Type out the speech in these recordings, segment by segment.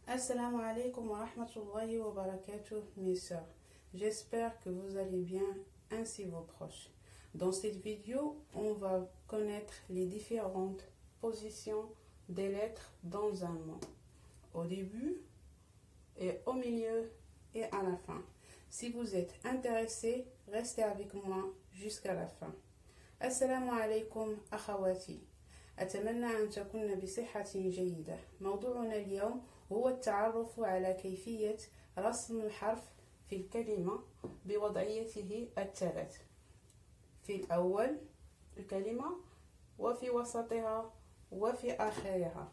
Assalamu alaikum wa rahmatullahi wa barakatuh, mes sœurs. J'espère que vous allez bien, ainsi vos proches. Dans cette vidéo, on va connaître les différentes positions des lettres dans un mot. Au début, et au milieu et à la fin. Si vous êtes intéressés, restez avec moi jusqu'à la fin. Assalamu alaikum akhawati. أتمنى أن تكون بصحة جيدة. موضوعنا اليوم هو التعرف على كيفية رسم الحرف في الكلمة بوضعيته الثلاث. في الأول الكلمة وفي وسطها وفي آخرها.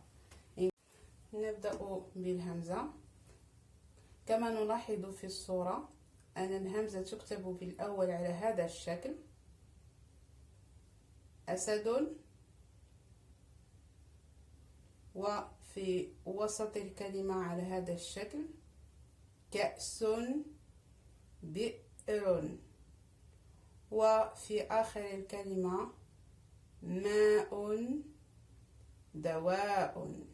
نبدأ بالهمزة. كما نلاحظ في الصورة أن الهمزة تكتب في الأول على هذا الشكل: أسد، وفي وسط الكلمة على هذا الشكل كأس، بئر، وفي آخر الكلمة ماء، دواء.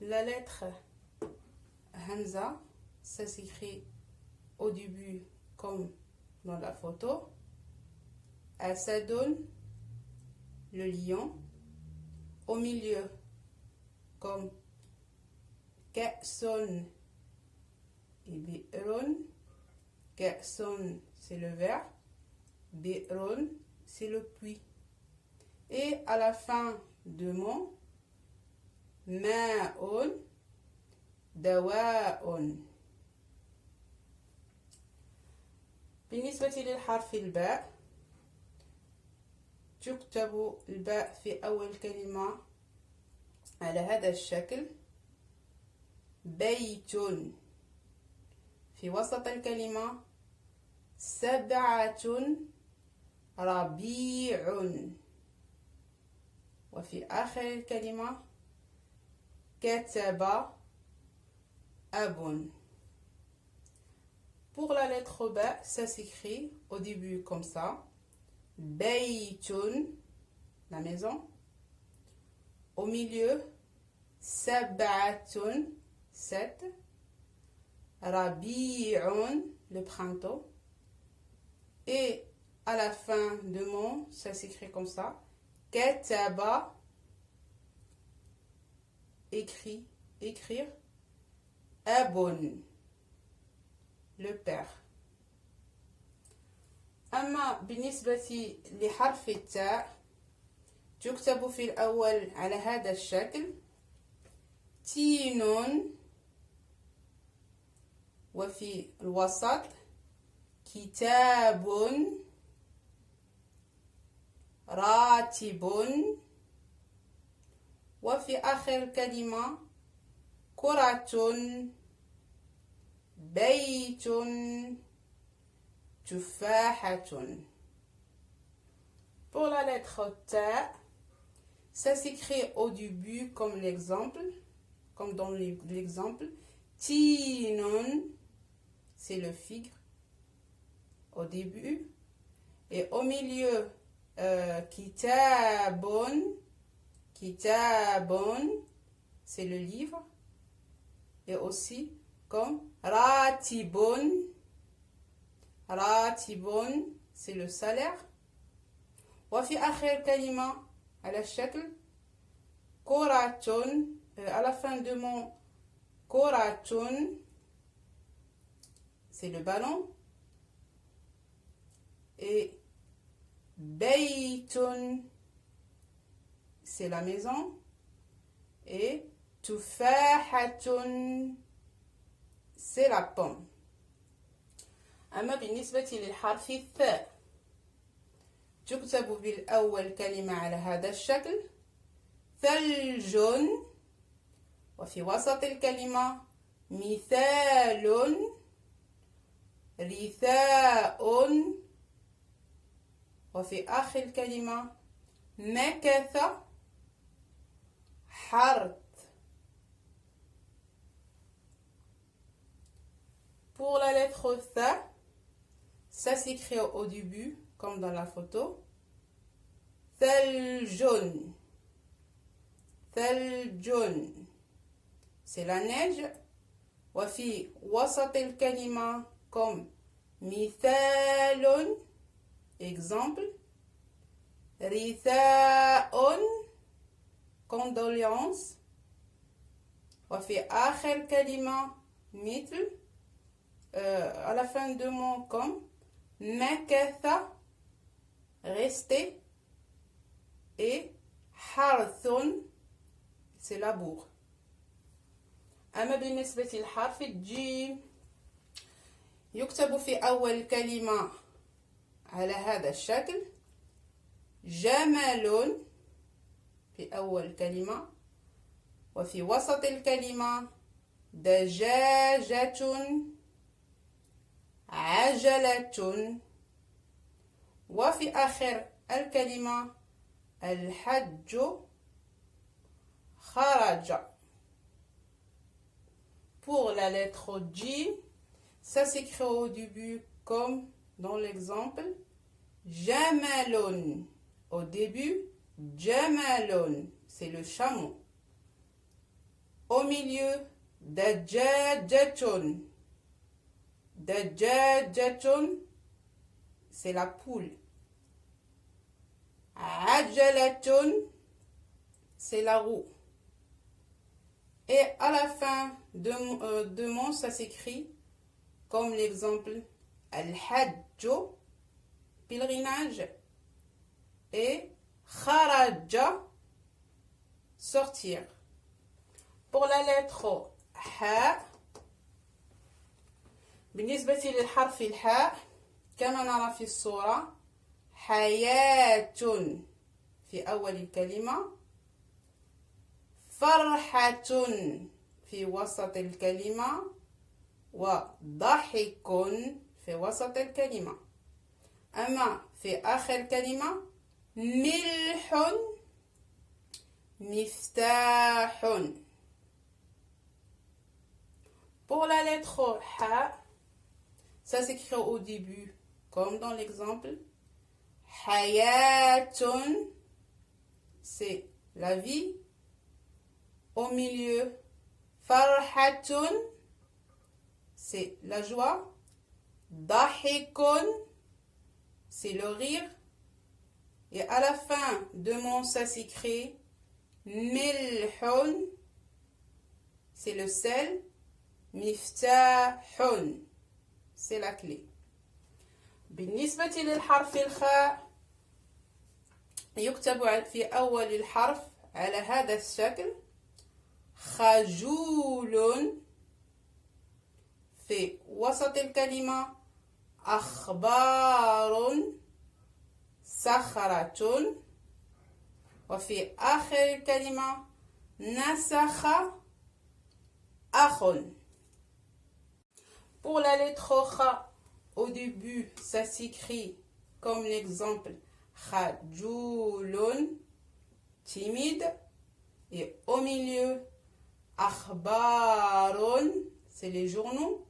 La lettre Hamza, ça s'écrit au début comme dans la photo. Asadun, le lion. Au milieu comme Ka'son et Bi'ron. Ka'son, c'est le verre. Bi'ron, c'est le puits. Et à la fin de mot, Ma'un, Dawa'un. بالنسبة للحرف الباء، تكتب الباء في أول كلمة على هذا الشكل: بيت. في وسط الكلمة سبعة، ربيع. وفي آخر الكلمة كتب، أب. Pour la lettre B, ça s'écrit au début comme ça: Baytun, la maison. Au milieu, Sab'atun, 7. Rabi'un, le printemps. Et à la fin de mot, ça s'écrit comme ça: Kataba, écrire. Abun, le père. أما بالنسبة لحرف التاء، تكتب في الأول على هذا الشكل: تين، وفي الوسط كتاب، راتب، وفي آخر الكلمة كرة، بيت، تفاحة. Pour la lettre Ta, ça s'écrit au début comme l'exemple, comme dans l'exemple: Tinon, c'est le figre au début. Et au milieu, Kitabon, Kitabon, c'est le livre. Et aussi comme Ratibon, راتب, c'est le salaire. وفي آخر الكلمة على الشكل كرة، à la fin de mot كرة, c'est le ballon. Et بيت, c'est la maison. Et تفاحة, c'est la pomme. أما بالنسبة للحرف الثاء، تكتب بالأول كلمة على هذا الشكل: ثلج، وفي وسط الكلمة مثال، رثاء، وفي آخر الكلمة مكث، حرث. Pour la lettre Tha, ça s'écrit au début comme dans la photo: ثلج. ثلج c'est la neige. وفي وسط الكلمة comme مثال exemple. رثاء condoléances. وفي آخر كلمة مثل à la fin de mots comme مكث rester et حرث c'est labour. أما بالنسبة للحرف الجيم يكتب في أول كلمة على هذا الشكل جمل في أول كلمة. وفي وسط الكلمة دجاجة عجلة. وفي آخر الكلمة الحج خرج. Pour la lettre J, ça s'écrit au début comme dans l'exemple Jamalon. Au début, Jamalon, c'est le chameau. Au milieu, Dajajatun. Dajajatun, c'est la poule. Ajalatun, c'est la roue. Et à la fin de mots, ça s'écrit comme l'exemple Al-Hajjo, pèlerinage, et Kharaja, sortir. Pour la lettre H, بالنسبة للحرف الحاء كما نرى في الصورة حياة في أول الكلمة، فرحة في وسط الكلمة، وضحك في وسط الكلمة. أما في آخر الكلمة ملح مفتاح. Pour la lettre H, ça s'écrit au début comme dans l'exemple Hayatun, c'est la vie. Au milieu, Farhatun, c'est la joie. Dahikun, c'est le rire. Et à la fin de mon ça s'écrit Milhun, c'est le sel. Miftahun, c'est la clé. بالنسبة للحرف الخاء يكتب في أول الحرف على هذا الشكل خجول. في وسط الكلمة أخبار صخرة. وفي آخر الكلمة نسخ أخ. Pour la lettre Kha, au début, ça s'écrit comme l'exemple Khajulun, timide. Et au milieu, Akhbarun, c'est les journaux.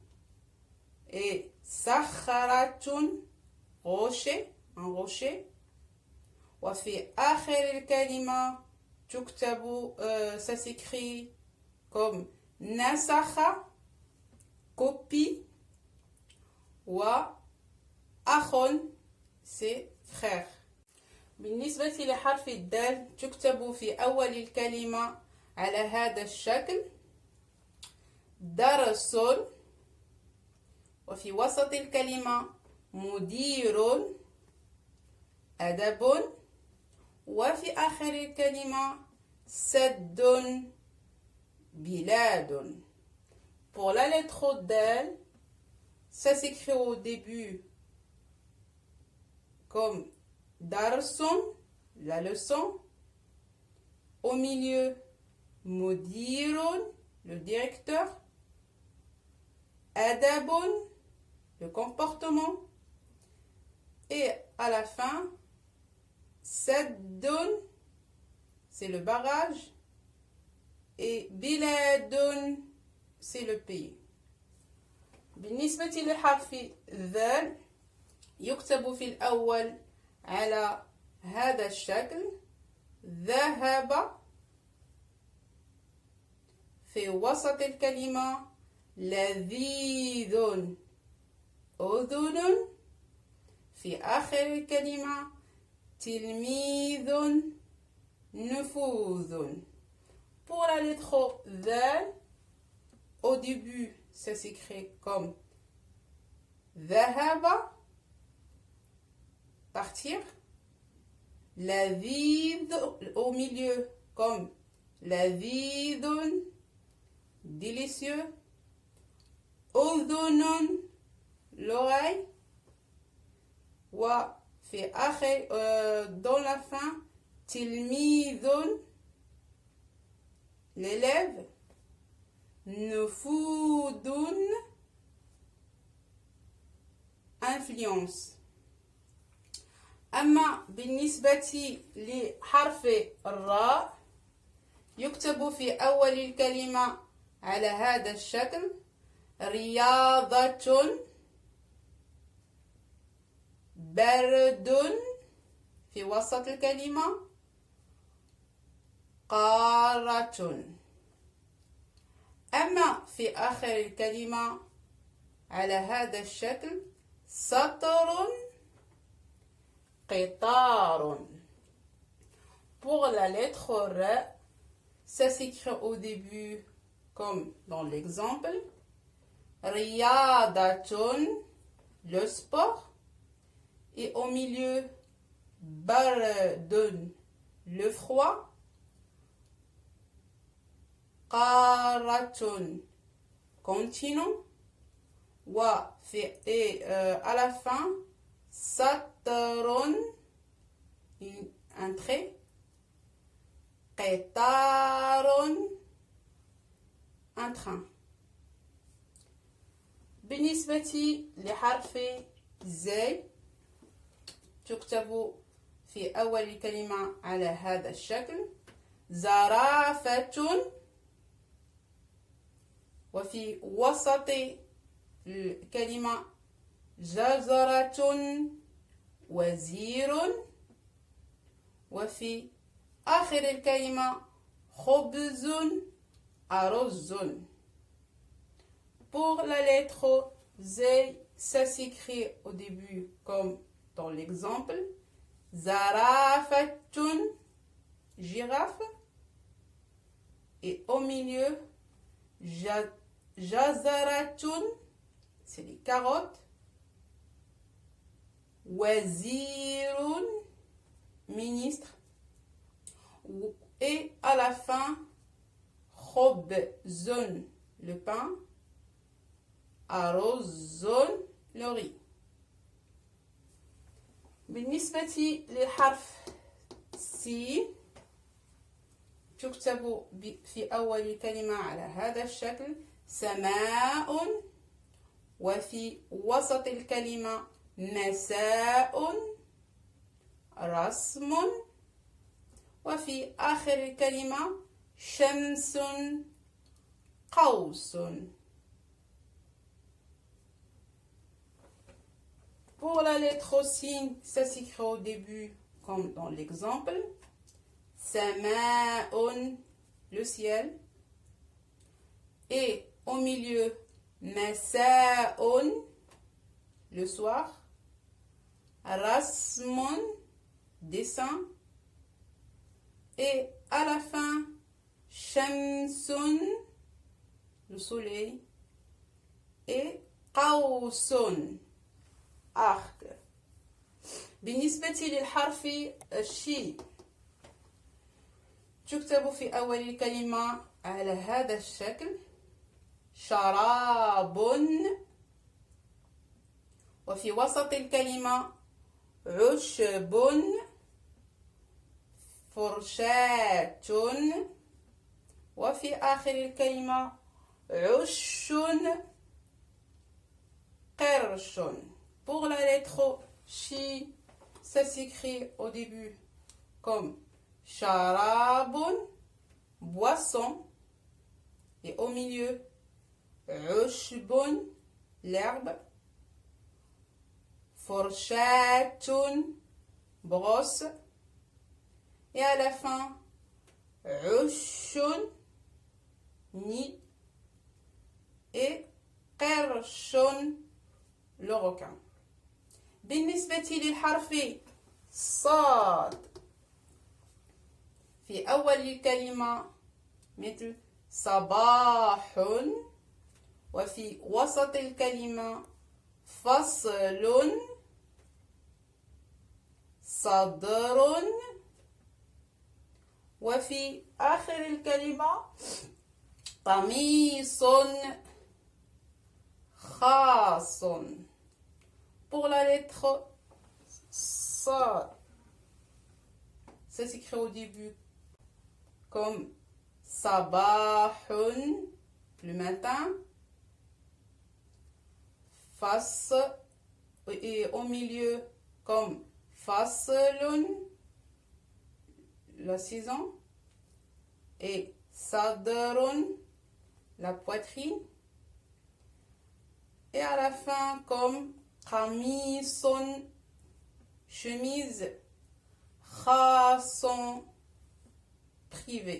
Et Sakharatun, rocher, un rocher. وفي آخر الكلمة تكتب ça s'écrit comme نسخ, copie. وأخ, c'est frère. بالنسبة لحرف الدال تكتب في أول الكلمة على هذا الشكل درس. وفي وسط الكلمة مدير أدب. وفي آخر الكلمة سد بلاد. Pour la lettre dal, ça s'écrit au début comme darson, la leçon. Au milieu, mudirun, le directeur. Adabun, le comportement. Et à la fin, saddun, c'est le barrage. Et biladun, c'est le pays. بالنسبة لحرف ذال يكتب في الأول على هذا الشكل ذهب. في وسط الكلمة لذيذ أذن. في آخر الكلمة تلميذ نفوذ. Pour la lettre ذال, au début, ça s'écrit comme ذهب, partir. لذيذ au milieu comme لذيذ, délicieux. أذن, l'oreille. وفي آخر dans la fin تلميذ, l'élève. نفوذ, influence. أما بالنسبة لحرف الراء يكتب في أول الكلمة على هذا الشكل رياضة، برد في وسط الكلمة، قارة. أما في آخر الكلمة على هذا الشكل سطر، قطار. Pour la lettre R, ça s'écrit au début comme dans l'exemple. Riyadatun, le sport. Et au milieu, bardun, le froid. Qaratun, continent. Et à la fin, satarun, un trait. Qatarun, un train. بالنسبة لحرف زي تكتب في أول الكلمة على هذا الشكل زرافة، وفي وسط الكلمة جزرة، وزير، وفي آخر الكلمة خبز، أرز. Pour la lettre Z, ça s'écrit au début comme dans l'exemple. Zarafatun, girafe. Et au milieu, jazaratun, c'est les carottes. Wazirun, ministre. Et à la fin, khobzun, le pain. أرز، le riz. بالنسبة للحرف سي تكتب في أول الكلمة على هذا الشكل سماء، وفي وسط الكلمة مساء، رسم، وفي آخر الكلمة شمس، قوس. Pour la lettre sin, ça s'écrit au début comme dans l'exemple. Sama'un, le ciel. Et au milieu, masa'un, le soir. Rasmun, dessin. Et à la fin, shamsun, le soleil. Et qawsun, arc. بالنسبة للحرف الشي تكتب في أول الكلمة على هذا الشكل شراب، وفي وسط الكلمة عشب، فرشاة، وفي آخر الكلمة عش، قرش. Pour la lettre chi, ça s'écrit au début comme sharabun, boisson, et au milieu ushbun, l'herbe, forshatun, brosse, et à la fin ushun, Nil. Et قرش le requin. بالنسبة للحرف صاد في أول الكلمة مثل صباح، وفي وسط الكلمة فصل، صدر، وفي آخر الكلمة قميص خاص. Pour la lettre صاد, ça s'écrit au début comme sabahun, le matin, face, et au milieu comme faslun, la saison, et sadrun, la poitrine, et à la fin comme qamisun, chemise, khasun, privé.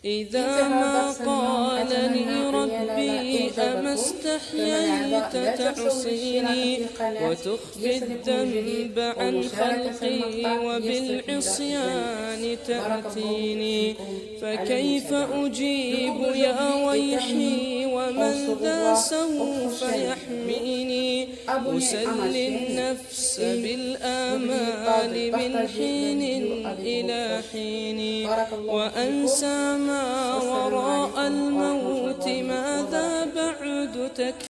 إذا ما قال لي ربي أما استحييت تعصيني وتخفي الذنب عن خلقي وبالعصيان تأتيني، فكيف أجيب يا ويحي ومن ذا سوف يحميني؟ أسلي النفس بالآمال من حين إلى حين، وأنسى ما وراء الموت ماذا بعد تكفي.